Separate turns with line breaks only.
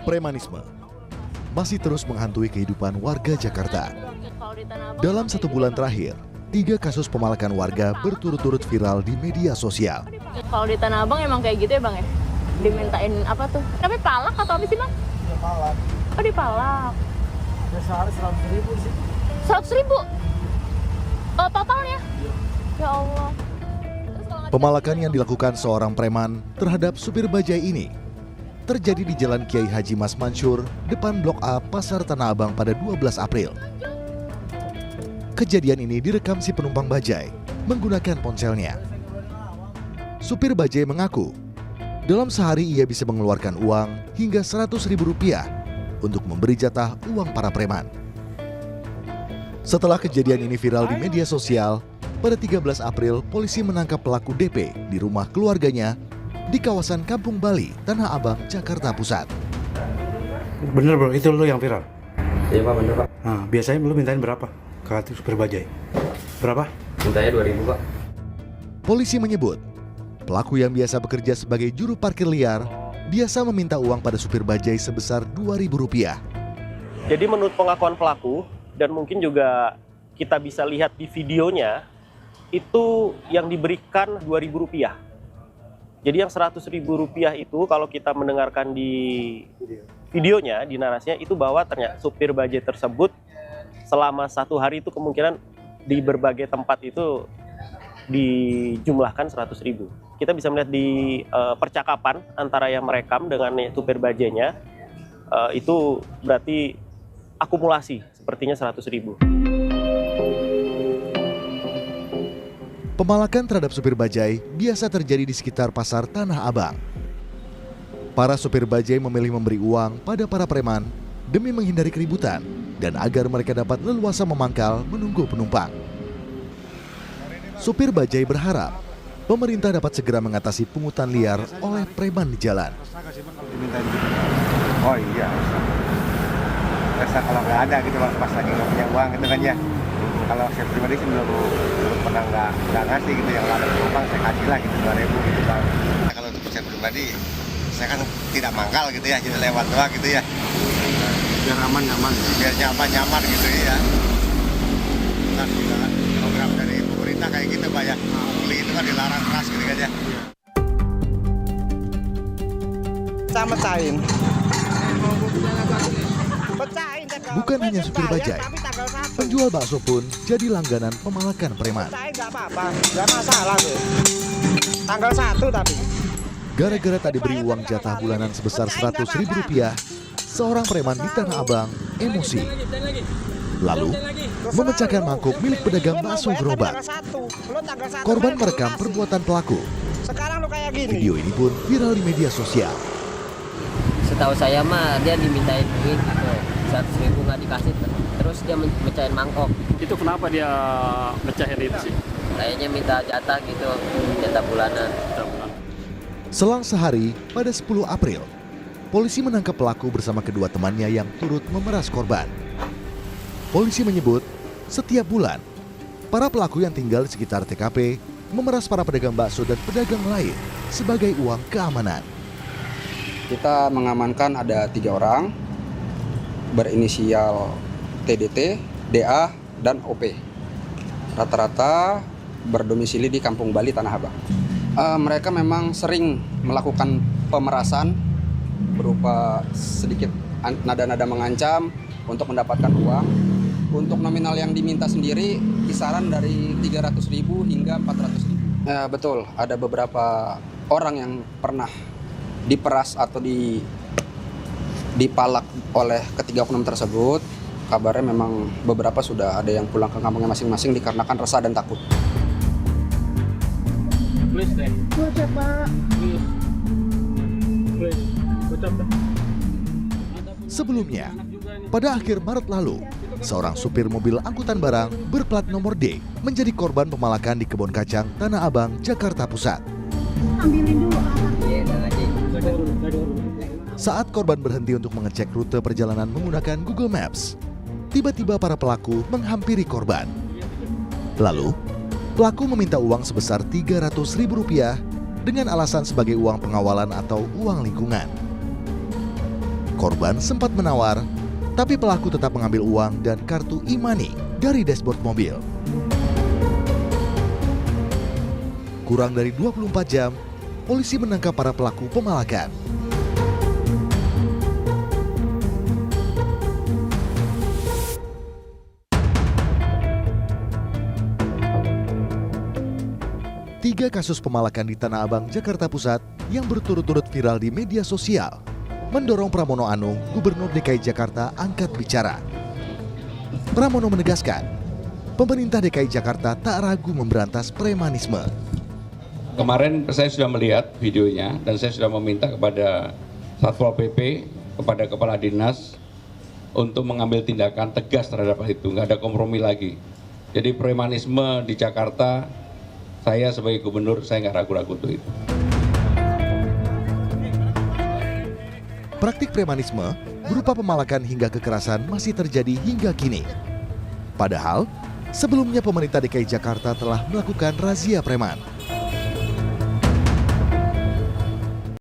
Premanisme masih terus menghantui kehidupan warga Jakarta. Dalam 1 bulan terakhir, 3 kasus pemalakan warga berturut-turut viral di media sosial.
Kalau di Tanah Abang emang kayak gitu ya Bang ya? Dimintain apa tuh? Tapi palak atau apa sih Bang?
Ya palak.
Oh dipalak.
Ya sehari 100.000 sih.
100.000? Oh totalnya? Ya Allah.
Pemalakan yang dilakukan seorang preman terhadap supir bajai ini terjadi di Jalan Kiai Haji Mas Mansur, depan Blok A, Pasar Tanah Abang pada 12 April. Kejadian ini direkam si penumpang bajai menggunakan ponselnya. Supir bajai mengaku, dalam sehari ia bisa mengeluarkan uang hingga Rp100.000 untuk memberi jatah uang para preman. Setelah kejadian ini viral di media sosial, pada 13 April polisi menangkap pelaku DP di rumah keluarganya di kawasan Kampung Bali, Tanah Abang, Jakarta Pusat.
Bener bro, itu lo yang viral?
Iya Pak, bener Pak.
Nah, biasanya lo mintain berapa ke supir bajai? Berapa?
Mintanya 2.000 Pak.
Polisi menyebut, pelaku yang biasa bekerja sebagai juru parkir liar biasa meminta uang pada supir bajai sebesar Rp2.000.
Jadi menurut pengakuan pelaku, dan mungkin juga kita bisa lihat di videonya, itu yang diberikan Rp2.000. Jadi yang Rp100.000 itu kalau kita mendengarkan di videonya, di narasinya, itu bahwa ternyata supir bajai tersebut selama 1 hari itu kemungkinan di berbagai tempat itu dijumlahkan 100.000. Kita bisa melihat di percakapan antara yang merekam dengan supir bajainya, itu berarti akumulasi sepertinya 100.000.
Pemalakan terhadap supir bajai biasa terjadi di sekitar Pasar Tanah Abang. Para supir bajai memilih memberi uang pada para preman demi menghindari keributan dan agar mereka dapat leluasa memangkal menunggu penumpang. Supir bajai berharap pemerintah dapat segera mengatasi pungutan liar oleh preman di jalan.
Oh iya, rasa kalau nggak ada gitu pas lagi nggak punya uang gitu kan ya. Kalau saya pribadi sih belum pernah nggak ngasih gitu, yang ada penumpang saya kasih lah gitu 2.000 gitu Bang. Nah, kalau untuk saya pribadi, saya kan tidak mangkal gitu ya, jadi lewat doang gitu ya.
Biar aman-nyaman.
Biar nyaman gitu ya. Kan juga kan program dari pemerintah kayak gitu Pak ya. Beli itu kan dilarang keras gitu kan ya.
Sama cain.
Bukan hanya supir bajai, penjual bakso pun jadi langganan pemalakan preman.
Nggak apa-apa, nggak masalah tuh. Tanggal 1 tapi.
Gara-gara tak diberi uang jatah bulanan sebesar Rp100.000, seorang preman di Tanah Abang emosi. Lalu, memecahkan mangkuk milik pedagang bakso gerobak. Korban merekam perbuatan pelaku.
Sekarang lu kayak gini.
Video ini pun viral di media sosial.
Setahu saya mah dia dimintain duit gitu. 100.000 nggak dikasih, terus dia mecahin mangkok.
Itu kenapa dia mecahin itu sih?
Kayaknya minta jatah gitu, jatah bulanan.
Selang sehari, pada 10 April, polisi menangkap pelaku bersama kedua temannya yang turut memeras korban. Polisi menyebut, setiap bulan, para pelaku yang tinggal di sekitar TKP memeras para pedagang bakso dan pedagang lain sebagai uang keamanan.
Kita mengamankan ada 3 orang berinisial TDT, DA, dan OP. Rata-rata berdomisili di Kampung Bali, Tanah Abang. Mereka memang sering melakukan pemerasan berupa sedikit nada-nada mengancam untuk mendapatkan uang. Untuk nominal yang diminta sendiri kisaran dari 300.000 hingga 400.000. Betul, ada beberapa orang yang pernah diperas atau dipalak oleh ketiga oknum tersebut. Kabarnya memang beberapa sudah ada yang pulang ke kampungnya masing-masing dikarenakan resah dan takut.
Sebelumnya, pada akhir Maret lalu, seorang supir mobil angkutan barang berplat nomor D menjadi korban pemalakan di Kebon Kacang, Tanah Abang, Jakarta Pusat. Saat korban berhenti untuk mengecek rute perjalanan menggunakan Google Maps, tiba-tiba para pelaku menghampiri korban. Lalu, pelaku meminta uang sebesar Rp300.000 dengan alasan sebagai uang pengawalan atau uang lingkungan. Korban sempat menawar, tapi pelaku tetap mengambil uang dan kartu e-money dari dashboard mobil. Kurang dari 24 jam, polisi menangkap para pelaku pemalakan. Tiga kasus pemalakan di Tanah Abang, Jakarta Pusat yang berturut-turut viral di media sosial mendorong Pramono Anung, Gubernur DKI Jakarta, angkat bicara. Pramono menegaskan, pemerintah DKI Jakarta tak ragu memberantas premanisme.
Kemarin saya sudah melihat videonya dan saya sudah meminta kepada Satpol PP, kepada Kepala Dinas untuk mengambil tindakan tegas terhadap hal itu, nggak ada kompromi lagi. Jadi premanisme di Jakarta, saya sebagai gubernur, saya nggak ragu-ragu untuk itu.
Praktik premanisme berupa pemalakan hingga kekerasan masih terjadi hingga kini. Padahal, sebelumnya pemerintah DKI Jakarta telah melakukan razia preman.